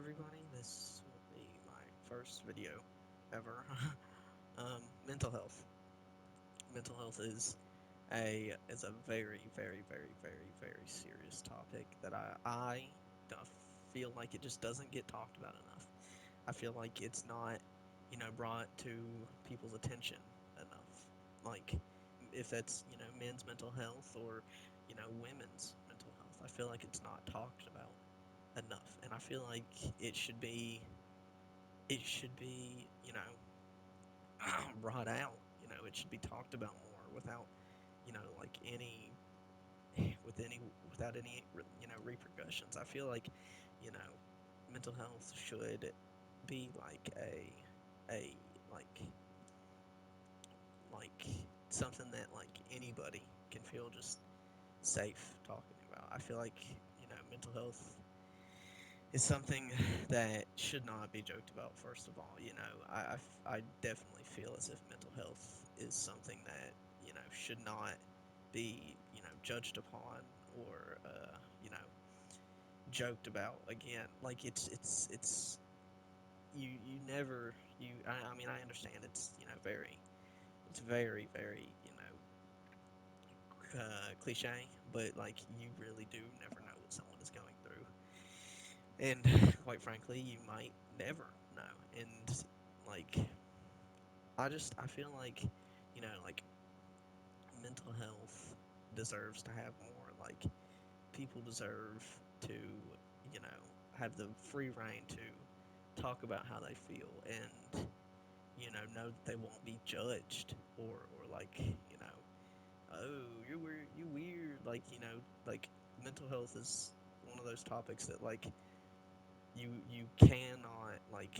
everybody. This will be my first video ever. Mental health. Mental health is a very, very, very, very, very serious topic that I don't feel like it just doesn't get talked about enough. I feel like it's not, brought to people's attention enough. Like, if that's, men's mental health or, women's mental health. I feel like it's not talked about enough. And I feel like it should be, brought out. It should be talked about more without, like with any without any repercussions. I feel like, you know, mental health should be a like like something that like anybody can feel just safe talking about. I feel like, mental health is something that should not be joked about. First of all, I definitely feel as if mental health is something that should not be judged upon or joked about. Again, like it's you never you I mean I understand it's very cliche, but like you really do never know what someone is going through, and quite frankly, you might never know. And like I feel like like mental health deserves to have more. Like people deserve to you know have the free reign to talk about how they feel and know that they won't be judged or like oh, you weird. Like like mental health is one of those topics that like you cannot like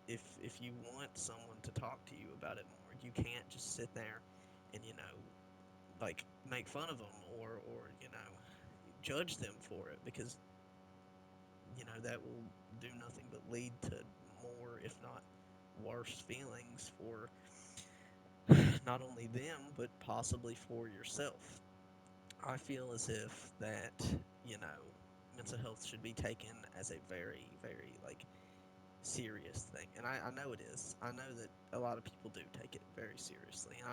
if you want someone to talk to you about it more, you can't just sit there and like make fun of them or judge them for it, because that will do nothing but lead to more, if not worse, feelings for not only them but possibly for yourself. I feel as if that you know mental health should be taken as a very very like serious thing, and I know it is. I know that a lot of people do take it very seriously, and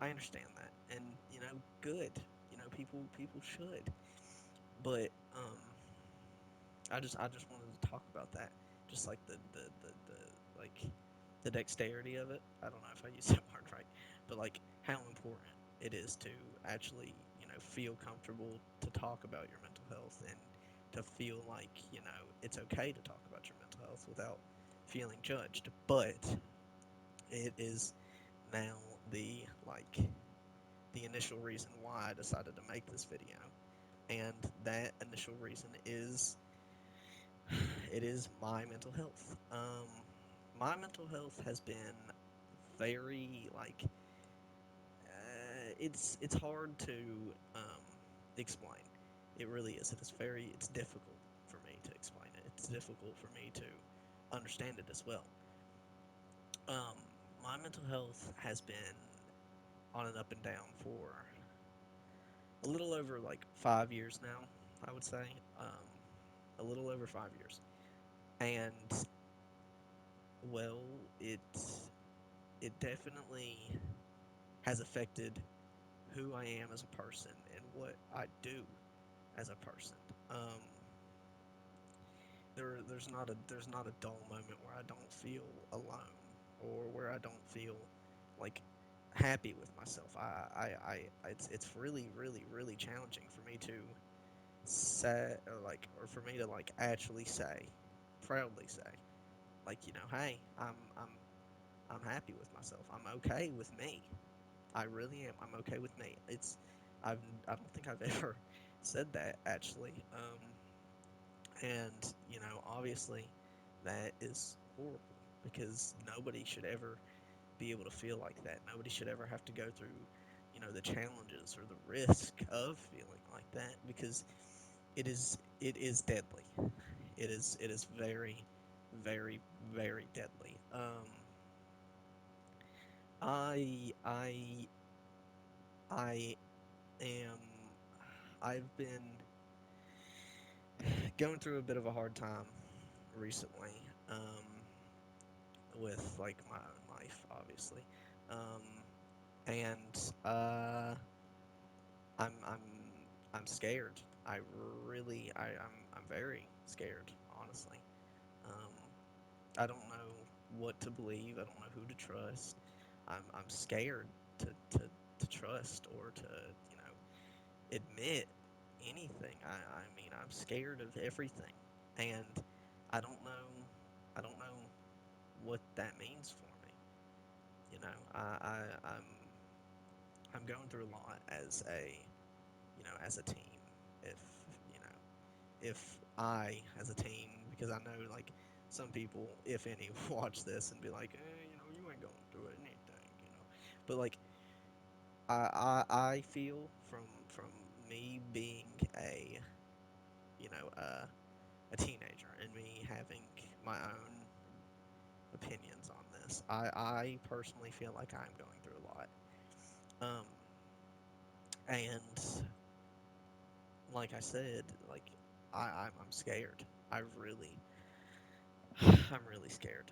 I understand that, and good. People should, but I just wanted to talk about that, just like the like the dexterity of it. I don't know if I use that word right, but like how important it is to actually feel comfortable to talk about your mental health, and to feel like it's okay to talk about your mental health without feeling judged. But it is now the like the initial reason why I decided to make this video, and that initial reason is it is my mental health. My mental health has been very like it's hard to um, explain. It really is. It's difficult for me to explain it. It's difficult for me to understand it as well. Um, my mental health has been on and up and down for a little over like 5 years now. I would say a little over 5 years, and well, it definitely has affected who I am as a person and what I do as a person. Um, there's not a dull moment where I don't feel alone, or where I don't feel like happy with myself. It's really really really challenging for me to say, or for me to like actually say, proudly say, like hey, I'm happy with myself. I'm okay with me. I really am. I'm okay with me. I've I don't think I've ever said that actually. And obviously that is horrible, because nobody should ever be able to feel like that. Nobody should ever have to go through the challenges or the risk of feeling like that, because it is deadly. It is very very very deadly. I I am I've been going through a bit of a hard time recently, with like my own life, obviously, um, and I'm I'm I'm scared. I really I'm very scared, honestly. Um, I don't know what to believe. I don't know who to trust. I'm scared to to to trust or to you know admit anything. I mean I'm scared of everything, and I don't know I don't know what that means for me. You know I'm going through a lot as a as a team. If you know if I as a team, because I know like some people, if any, watch this and be like, you ain't going through anything. But like I feel from me being a a teenager and me having my own opinions on this. I personally feel like I'm going through a lot. Um, and like I said, like I'm scared. I really I'm really scared.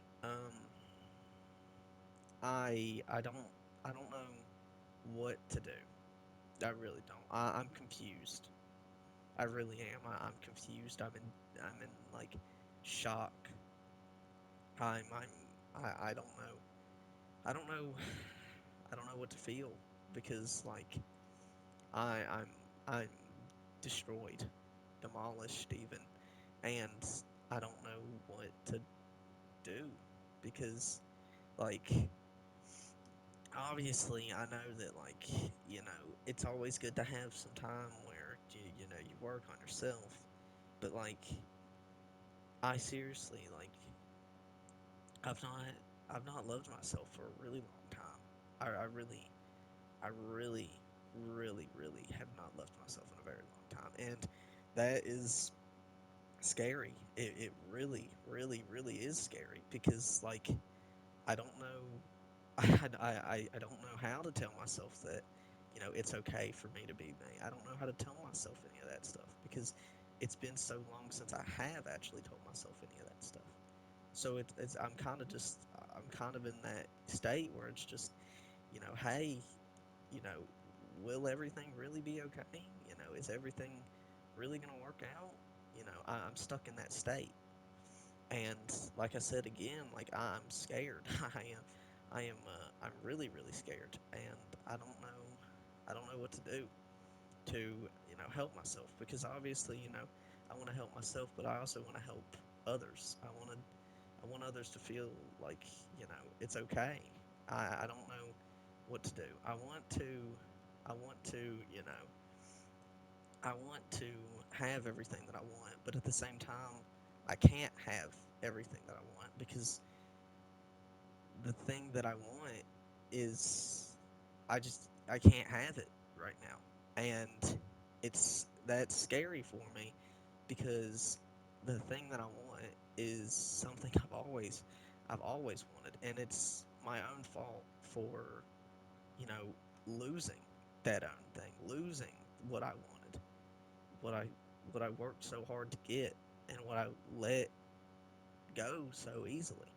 I don't know what to do. I really don't. I'm confused. I really am. I'm confused. I'm in like shock. I don't know. I don't know. I don't know what to feel because like I'm I'm destroyed, demolished even, and I don't know what to do because like obviously I know that like it's always good to have some time where you work on yourself, but like I seriously like I've not I've not loved myself for a really long time. I really I really really have not loved myself in a very long time, and that is scary. It really is scary because like I don't know I don't know how to tell myself that, it's okay for me to be me. I don't know how to tell myself any of that stuff because it's been so long since I have actually told myself any of that stuff. So I'm kind of in that state where it's just, hey, you know, will everything really be okay? Is everything really gonna work out? I'm stuck in that state. And like I said again, like I'm scared. I'm really scared, and I don't know what to do to, help myself because obviously, I want to help myself, but I also want to help others. I want others to feel like, it's okay. I don't know what to do. I want to, you know, I want to have everything that I want, but at the same time, I can't have everything that I want because the thing that I want is I can't have it right now. And that's scary for me because the thing that I want is something I've always wanted, and it's my own fault for, you know, losing that own thing, losing what I wanted, what I what I worked so hard to get, and what I let go so easily.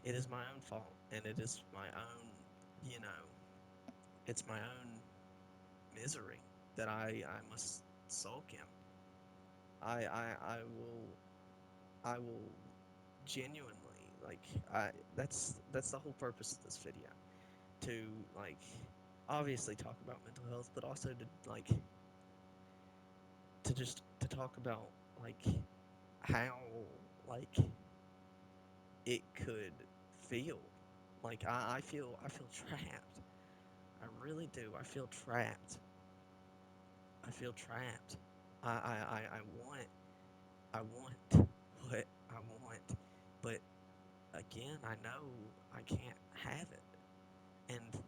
It is my own fault, and it is my own, you know, it's my own misery that I must sulk in. I will genuinely like I that's the whole purpose of this video, to like obviously talk about mental health, but also to like to talk about like how like it could feel. Like I feel trapped. I really do. I feel trapped. I feel trapped. I want I want what I want, but again I know I can't have it, and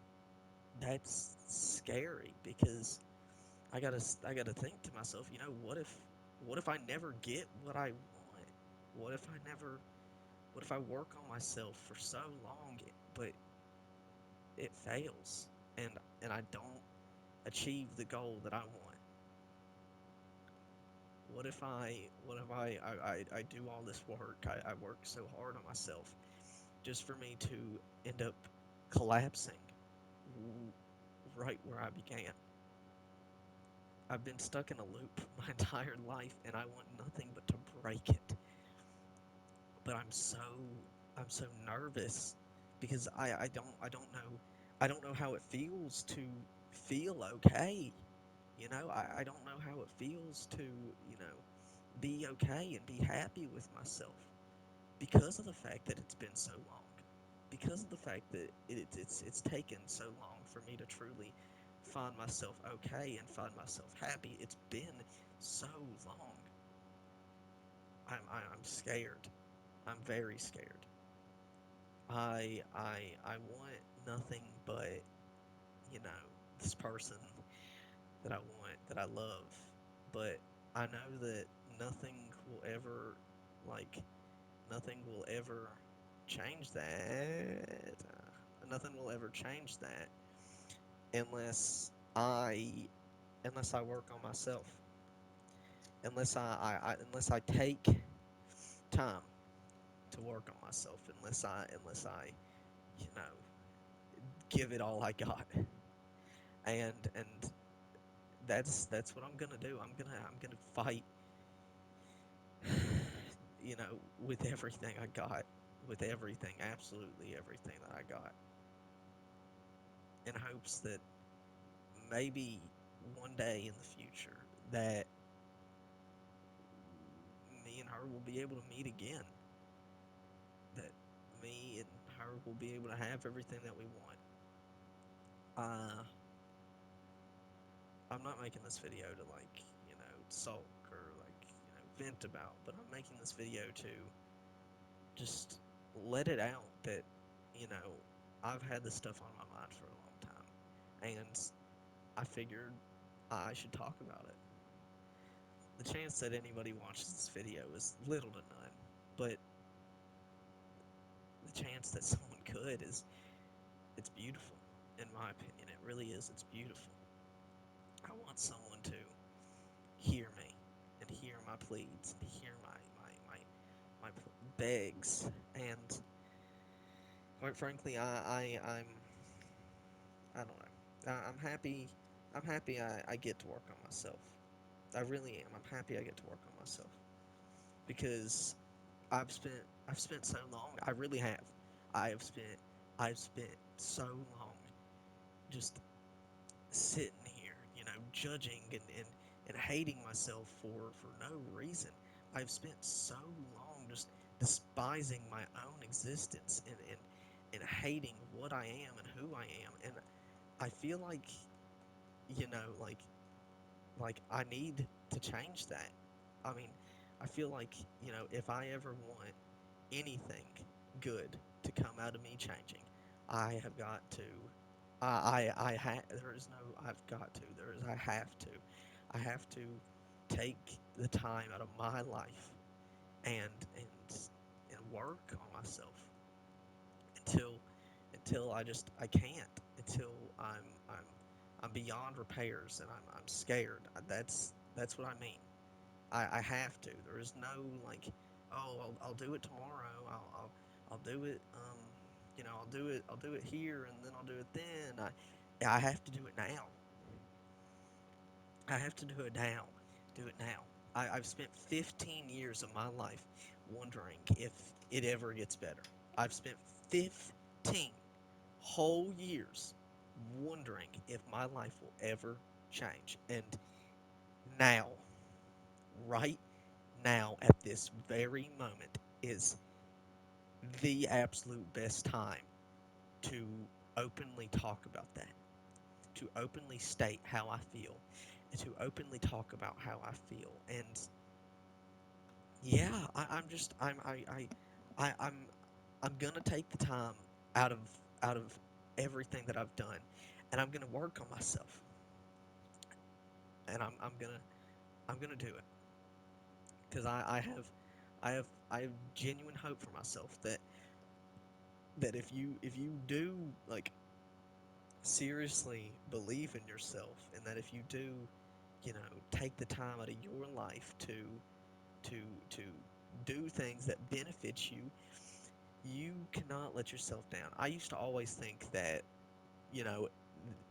that's scary because I gotta think to myself, what if I never get what I want? What if I never what if I work on myself for so long, but it fails, and I don't achieve the goal that I want? what if I do all this work, I work so hard on myself just for me to end up collapsing right where I began. I've been stuck in a loop my entire life and I want nothing but to break it. But I'm so nervous because I don't know how it feels to feel okay. I don't know how it feels to, be okay and be happy with myself because of the fact that it's been so long. Because of the fact that it's taken so long for me to truly find myself okay and find myself happy. It's been so long. I'm scared. I'm very scared. I want nothing but, you know, this person that I want, that I love. But I know that nothing will ever, like, nothing will ever change that. Nothing will ever change that unless I, unless I work on myself. Unless I take time to work on myself. Unless I, you know, give it all I got. And that's what I'm gonna do. I'm gonna fight, with everything I got, with everything, absolutely everything that I got, in hopes that maybe one day in the future that me and her will be able to meet again. That me and her will be able to have everything that we want. Uh, I'm not making this video to sulk or vent about, but I'm making this video to just let it out that, you know, I've had this stuff on my mind for a long time, and I figured I should talk about it. The chance that anybody watches this video is little to none, but the chance that someone could is it's beautiful, in my opinion. It really is. It's beautiful. I want someone to hear me and hear my pleads and hear my begs, and quite frankly, I don't know. I'm happy I get to work on myself. I really am. I'm happy I get to work on myself because I've spent I've spent so long. I really have. I have spent I've spent so long just sitting here, judging and hating myself for no reason. I've spent so long just despising my own existence and hating what I am and who I am. And I feel you know, like I need to change that. I mean, I feel if I ever want anything good to come out of me changing, I have got to. There is no. I've got to. There is. I have to. I have to take the time out of my life and and and work on myself until I can't, until I'm I'm beyond repairs and I'm scared. That's what I mean. I have to. There is no oh, I'll do it tomorrow. I'll do it. I'll do it here and then I'll do it then. I have to do it now. I have to do it now. Do it now. I've spent 15 years of my life wondering if it ever gets better. I've spent 15 whole years wondering if my life will ever change. And now, right now, at this very moment, is the absolute best time to openly talk about that, to openly state how I feel, and to openly talk about how I feel. And yeah, I'm just I'm I'm gonna take the time out of out of everything that I've done, and I'm gonna work on myself, and I'm gonna do it because I have genuine hope for myself that if you do seriously believe in yourself, and that if you do take the time out of your life to to do things that benefit you, you cannot let yourself down. I used to always think that, you know,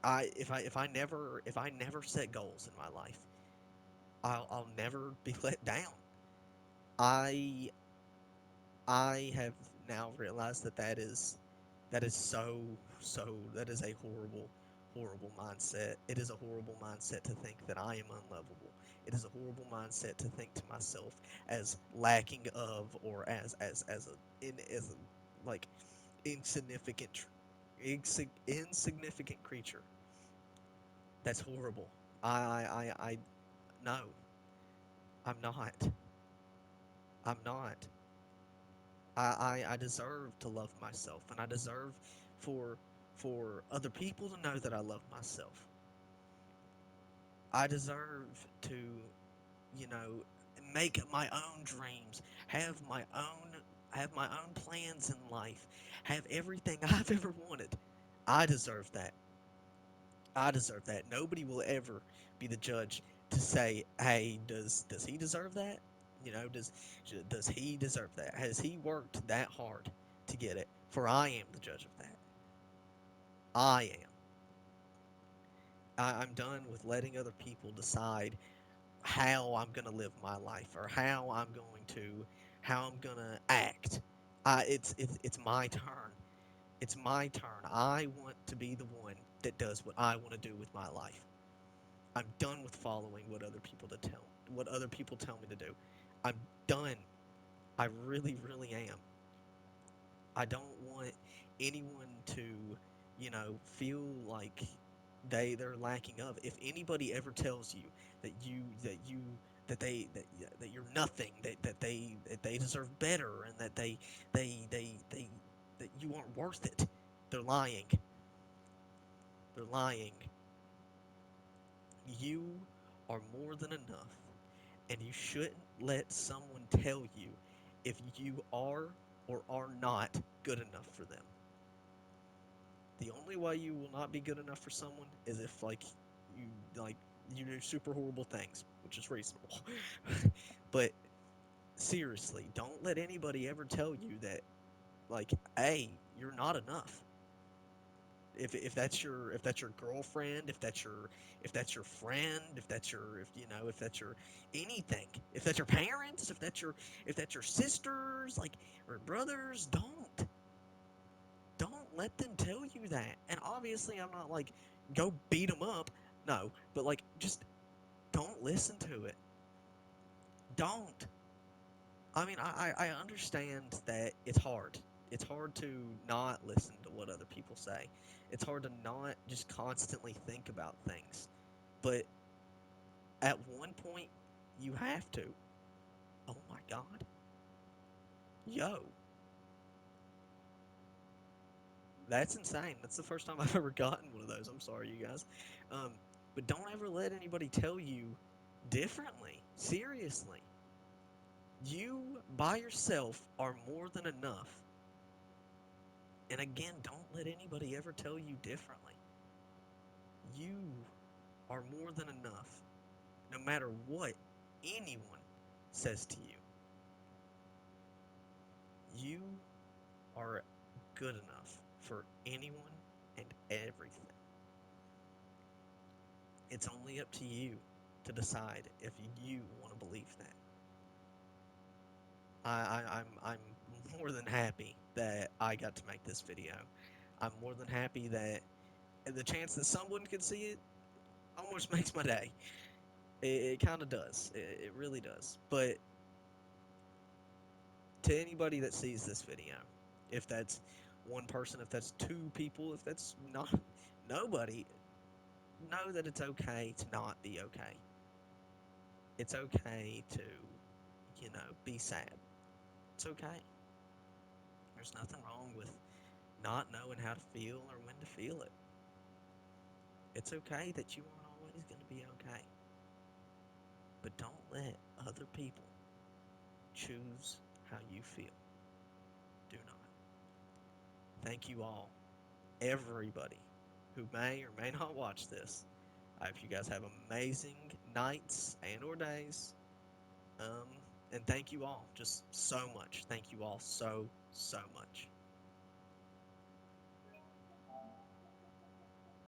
if I never set goals in my life, I'll never be let down. I I have now realized that that is that is a horrible mindset. It is a horrible mindset to think that I am unlovable. It is a horrible mindset to think to myself as lacking of, or as a in as a like insignificant insignificant creature. That's horrible. I no, I'm not. I'm not. I deserve to love myself, and I deserve for other people to know that I love myself. I deserve to, you know, make my own dreams, have my own plans in life, have everything I've ever wanted. I deserve that. I deserve that. Nobody will ever be the judge to say, "Hey, does he deserve that? Does he deserve that? Has he worked that hard to get it?" For I am the judge of that. I am. I'm done with letting other people decide how I'm gonna live my life, or how I'm gonna act. It's my turn. It's my turn. I want to be the one that does what I want to do with my life. I'm done with following what other people tell me to do. I'm done. I really, really am. I don't want anyone to, feel like they're lacking of. If anybody ever tells you that that you're nothing, that they deserve better, and they that you aren't worth it, they're lying. They're lying. You are more than enough, and you shouldn't let someone tell you if you are or are not good enough for them. The only way you will not be good enough for someone is if you like you do super horrible things, which is reasonable. But seriously, don't let anybody ever tell you that, hey, you're not enough. If that's your girlfriend, if that's your friend, if that's your anything, if that's your parents, if that's your sisters, or brothers, don't let them tell you that. And obviously, I'm not go beat them up. No, but just don't listen to it. Don't. I mean, I understand that it's hard. It's hard to not listen to what other people say. It's hard to not just constantly think about things. But at one point, you have to. Oh my God. Yo, that's insane. That's the first time I've ever gotten one of those. I'm sorry, you guys. Um, but don't ever let anybody tell you differently. Seriously. You, by yourself, are more than enough. And again, don't let anybody ever tell you differently. You are more than enough, no matter what anyone says to you. You are good enough for anyone and everything. It's only up to you to decide if you want to believe that. I'm more than happy that I got to make this video. I'm more than happy that the chance that someone could see it almost makes my day. It kind of does. It really does. But to anybody that sees this video, if that's one person, if that's two people, if that's not nobody, know that it's okay to not be okay. It's okay to, be sad. It's okay. There's nothing wrong with not knowing how to feel or when to feel it. It's okay that you aren't always going to be okay. But don't let other people choose how you feel. Do not. Thank you all, everybody who may or may not watch this. I hope you guys have amazing nights and or days. Um, and thank you all just so much. Thank you all so much.